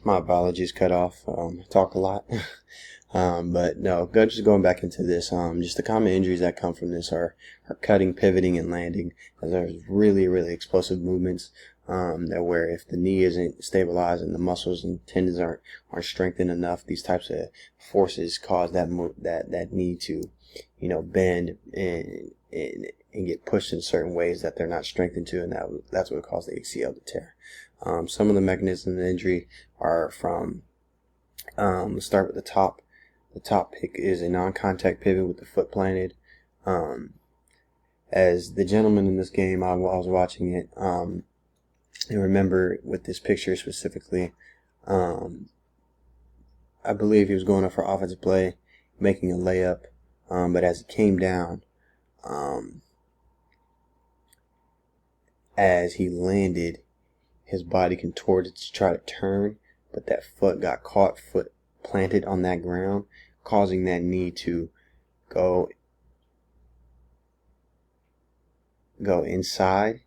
My apologies, cut off. Talk a lot. But no, just going back into this. Just the common injuries that come from this are cutting, pivoting, and landing. As there's really explosive movements. That where if the knee isn't stabilized and the muscles and tendons aren't strengthened enough, these types of forces cause that knee to, bend and get pushed in certain ways that they're not strengthened to, and that's what caused the ACL to tear. Some of the mechanisms of injury are from, let's start with the top. The top pick is a non-contact pivot with the foot planted. As the gentleman in this game, I was watching it, and remember with this picture specifically, I believe he was going up for offensive play, making a layup, but as he came down, as he landed, his body contorted to try to turn, but that foot got caught, foot planted on that ground, causing that knee to go inside,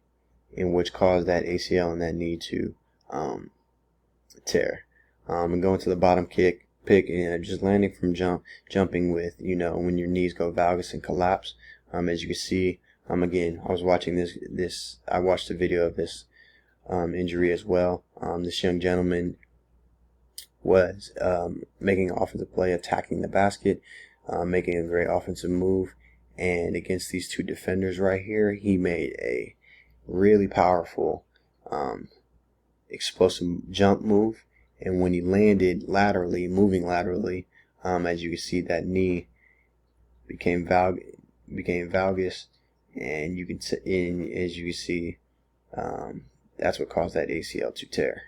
in which caused that ACL and that knee to tear. And going to the bottom pick and just landing from jumping with, when your knees go valgus and collapse. As you can see, again, I was watching this. I watched a video of this injury as well. This young gentleman was making an offensive play, attacking the basket, making a great offensive move, and against these two defenders right here, he made a really powerful explosive jump move. And when he landed laterally, moving laterally, as you can see, that knee became valgus, and as you can see, that's what caused that ACL to tear.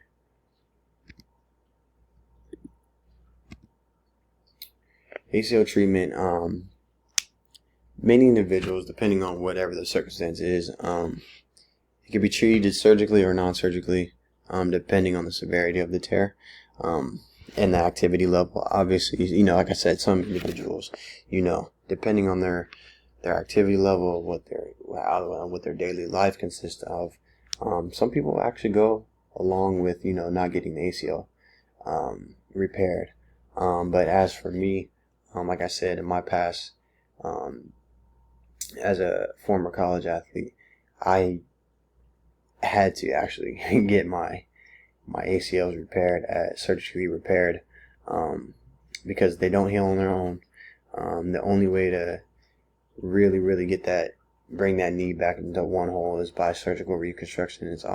ACL treatment, many individuals, depending on whatever the circumstance is, it can be treated surgically or non-surgically, depending on the severity of the tear, and the activity level. Obviously, like I said, some individuals, depending on their activity level, what their daily life consists of, some people actually go along with, not getting the ACL repaired. But as for me, like I said, in my past, as a former college athlete, I had to actually get my ACLs repaired, surgically repaired, because they don't heal on their own. The only way to really bring that knee back into one hole is by surgical reconstruction. It's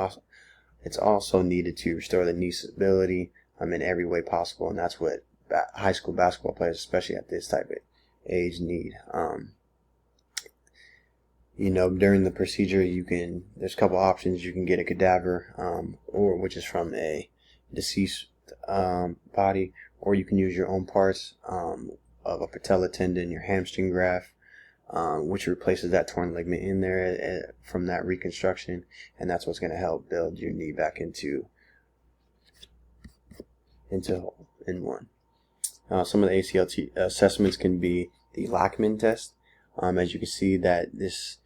also needed to restore the knee stability in every way possible, and that's what high school basketball players, especially at this type of age, need. During the procedure, there's a couple options. You can get a cadaver, or which is from a deceased body, or you can use your own parts of a patella tendon, your hamstring graft, which replaces that torn ligament in there from that reconstruction, and that's what's going to help build your knee back into one. Some of the ACL assessments can be the Lachman test. As you can see, that this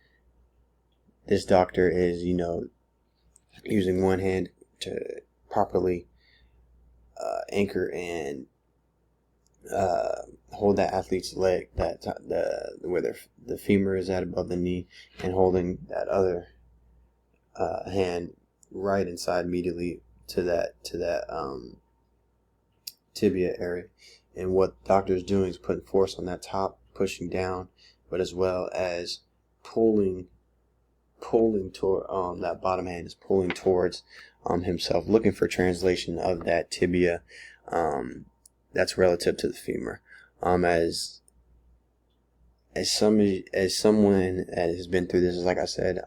doctor is, using one hand to properly anchor and hold that athlete's leg, where the femur is at above the knee, and holding that other hand right inside immediately to that tibia area. And what the doctor is doing is putting force on that top, pushing down, but as well as pulling toward that bottom hand is pulling towards himself, looking for translation of that tibia that's relative to the femur. As someone that has been through this, like I said,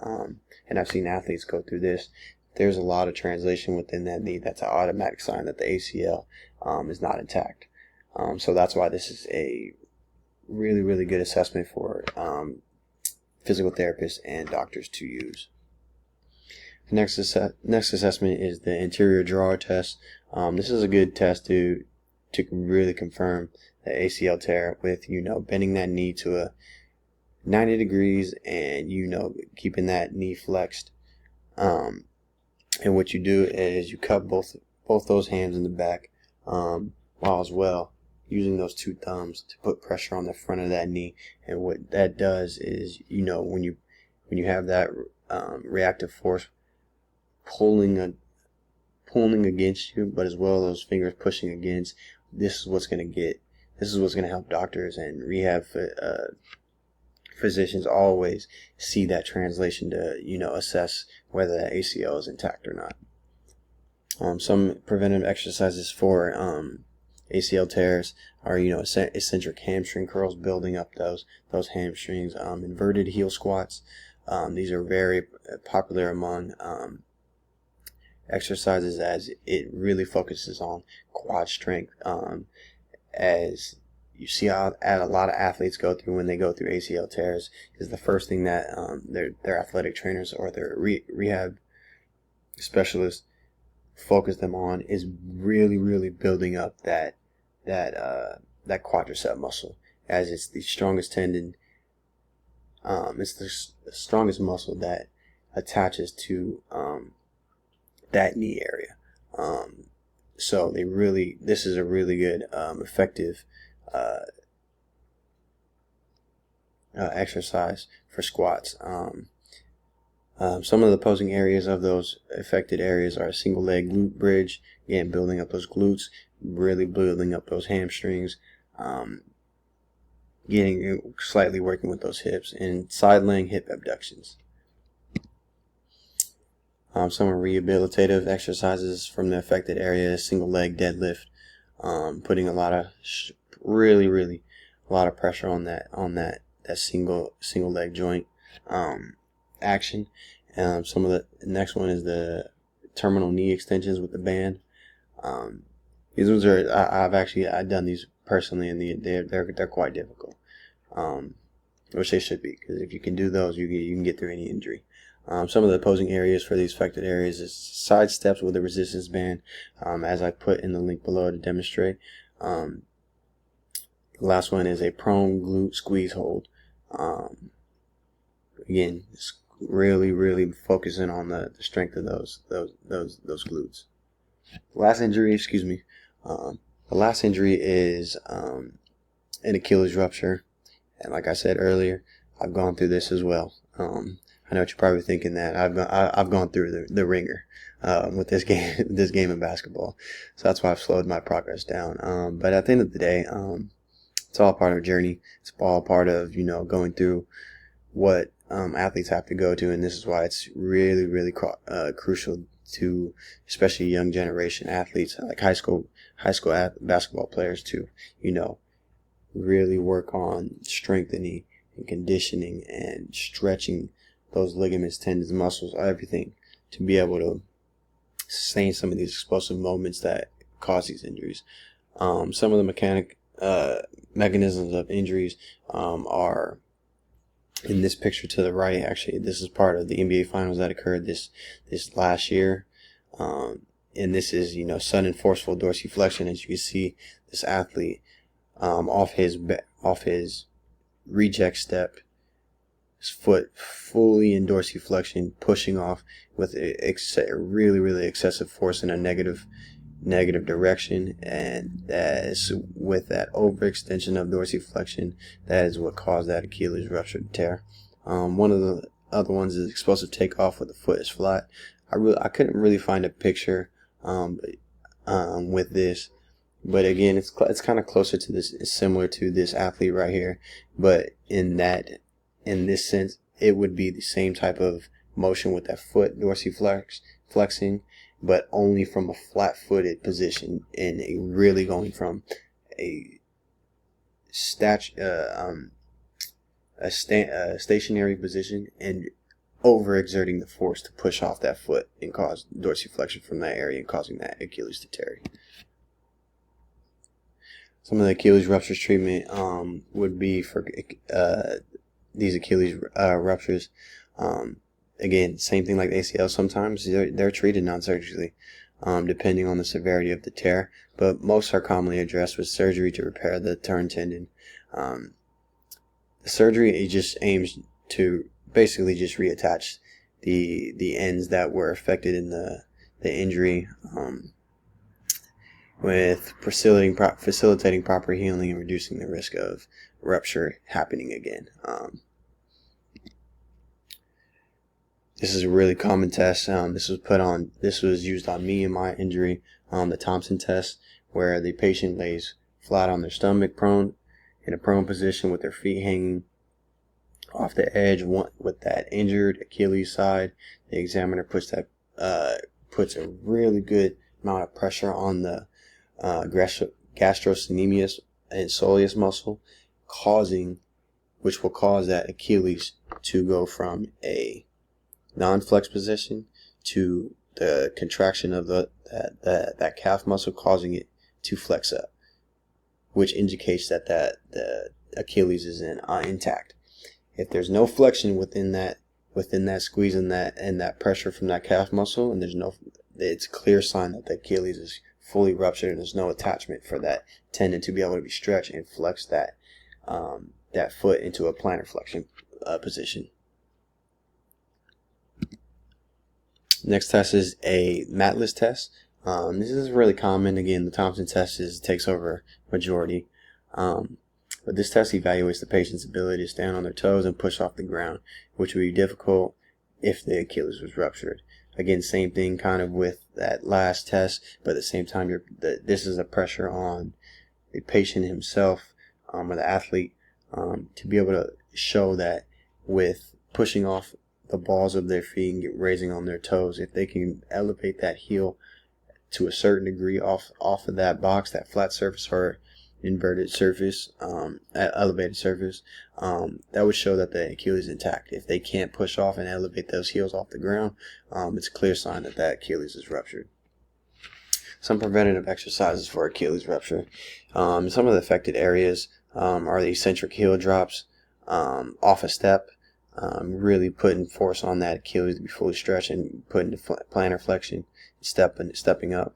and I've seen athletes go through this, there's a lot of translation within that knee. That's an automatic sign that the ACL is not intact. So that's why this is a really good assessment for physical therapists and doctors to use. The next assessment is the anterior drawer test. This is a good test to really confirm the ACL tear with, bending that knee to a 90 degrees and, keeping that knee flexed. And what you do is you cup both both those hands in the back, while as well using those two thumbs to put pressure on the front of that knee. And what that does is, when you have that reactive force pulling against you, but as well those fingers pushing against, this is what's going to help doctors and rehab physicians always see that translation to assess whether that ACL is intact or not. Some preventive exercises for ACL tears are eccentric hamstring curls, building up those hamstrings. Inverted heel squats. These are very popular among exercises, as it really focuses on quad strength, as you see how a lot of athletes go through when they go through ACL tears. Is the first thing that their athletic trainers or their rehab specialists focus them on is really building up that quadricep muscle, as it's the strongest tendon. It's the strongest muscle that attaches to that knee area. So this is a really good, effective exercise for squats. Some of the opposing areas of those affected areas are a single leg glute bridge, again building up those glutes, really building up those hamstrings, slightly working with those hips, and side laying hip abductions. Some rehabilitative exercises from the affected area: single leg deadlift, putting a lot of really a lot of pressure on that single leg joint action. Some of the next one is the terminal knee extensions with the band. These ones are I've done these personally, and they're quite difficult, which they should be, because if you can do those, you can get through any injury. Some of the opposing areas for these affected areas is side steps with a resistance band, as I put in the link below to demonstrate. The last one is a prone glute squeeze hold. Again, really focusing on the strength of those glutes. The last injury is an Achilles rupture, and like I said earlier, I've gone through this as well. I know what you're probably thinking, that I've gone through the ringer with this game of basketball, so that's why I've slowed my progress down. But at the end of the day, it's all part of a journey. It's all part of going through what athletes have to go to, and this is why it's really crucial to, especially young generation athletes like high school basketball players, to really work on strengthening and conditioning and stretching those ligaments, tendons, muscles, everything, to be able to sustain some of these explosive moments that cause these injuries. Some of the mechanisms of injuries are in this picture to the right. Actually, this is part of the NBA finals that occurred this last year, and this is sudden forceful dorsiflexion. As you can see, this athlete off his reject step, his foot fully in dorsiflexion, pushing off with really excessive force in a negative direction, and that is, with that overextension of dorsiflexion, that is what caused that Achilles rupture tear. One of the other ones is explosive takeoff where the foot is flat. I couldn't really find a picture with this, but again, it's kind of closer to this. It's similar to this athlete right here, but in this sense, it would be the same type of motion with that foot dorsiflexing, but only from a flat-footed position, and really going from a stationary position and overexerting the force to push off that foot and cause dorsiflexion from that area and causing that Achilles to tear. Some of the Achilles ruptures treatment would be for these Achilles ruptures. Again, same thing like the ACL. Sometimes they're treated non-surgically, depending on the severity of the tear, but most are commonly addressed with surgery to repair the torn tendon. The surgery, it just aims to basically just reattach the ends that were affected in the injury, with facilitating proper healing and reducing the risk of rupture happening again. This is a really common test. This was used on me in my injury, the Thompson test, where the patient lays flat on their stomach, in a prone position with their feet hanging off the edge with that injured Achilles side. The examiner puts a really good amount of pressure on the gastrocnemius and soleus muscle, which will cause that Achilles to go from a non-flex position to the contraction of that calf muscle, causing it to flex up, which indicates that the Achilles is intact. If there's no flexion within that squeeze and that pressure from that calf muscle, and it's a clear sign that the Achilles is fully ruptured and there's no attachment for that tendon to be able to be stretched and flex that foot into a plantar flexion position. Next test is a matless test. This is really common. Again, the Thompson test takes over majority. But this test evaluates the patient's ability to stand on their toes and push off the ground, which would be difficult if the Achilles was ruptured. Again, same thing kind of with that last test, but at the same time, this is a pressure on the patient himself, or the athlete, to be able to show that with pushing off the balls of their feet and raising on their toes, if they can elevate that heel to a certain degree off of that box, that flat surface or inverted surface, elevated surface, that would show that the Achilles is intact. If they can't push off and elevate those heels off the ground, it's a clear sign that Achilles is ruptured. Some preventative exercises for Achilles rupture. Some of the affected areas are the eccentric heel drops off a step, really putting force on that Achilles to be fully stretched and put into plantar flexion, stepping up.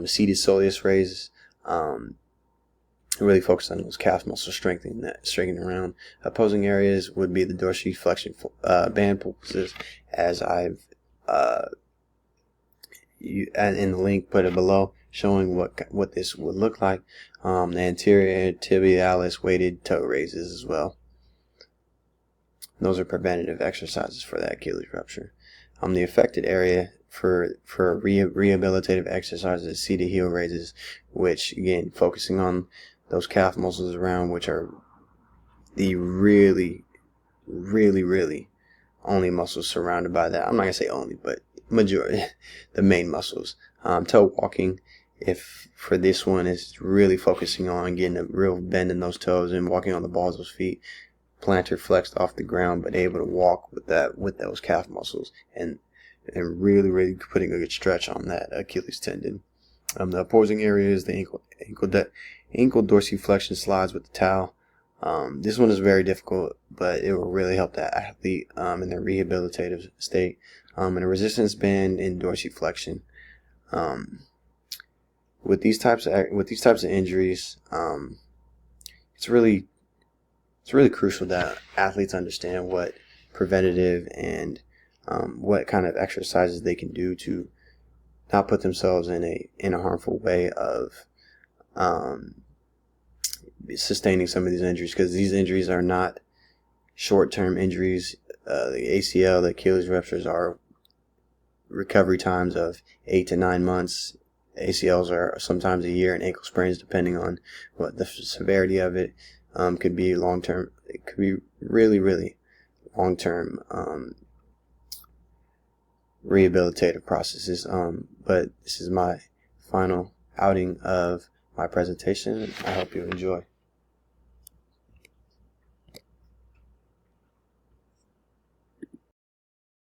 Seated soleus raises, really focus on those calf muscles, strengthening around. Opposing areas would be the dorsiflexion band pulses, as I've in the link put it below, showing what this would look like. The anterior tibialis weighted toe raises as well. Those are preventative exercises for that Achilles rupture. The affected area for rehabilitative exercises, seated heel raises, which again focusing on those calf muscles around, which are the really only muscles surrounded by that. I'm not gonna say only, but majority, the main muscles. Toe walking, if for this one, is really focusing on getting a real bend in those toes and walking on the balls of those feet, plantar flexed off the ground, but able to walk with those calf muscles and really putting a good stretch on that Achilles tendon. The opposing area is the ankle dorsiflexion slides with the towel. This one is very difficult, but it will really help that athlete in their rehabilitative state. And a resistance band in dorsiflexion. With these types of injuries, it's really crucial that athletes understand what preventative and what kind of exercises they can do to not put themselves in a harmful way of sustaining some of these injuries, because these injuries are not short-term injuries. The ACL, the Achilles ruptures are recovery times of 8 to 9 months. ACLs are sometimes a year, and ankle sprains, depending on what the severity of it, could be long-term. It could be really long-term rehabilitative processes. But this is my final outing of my presentation. I hope you enjoy.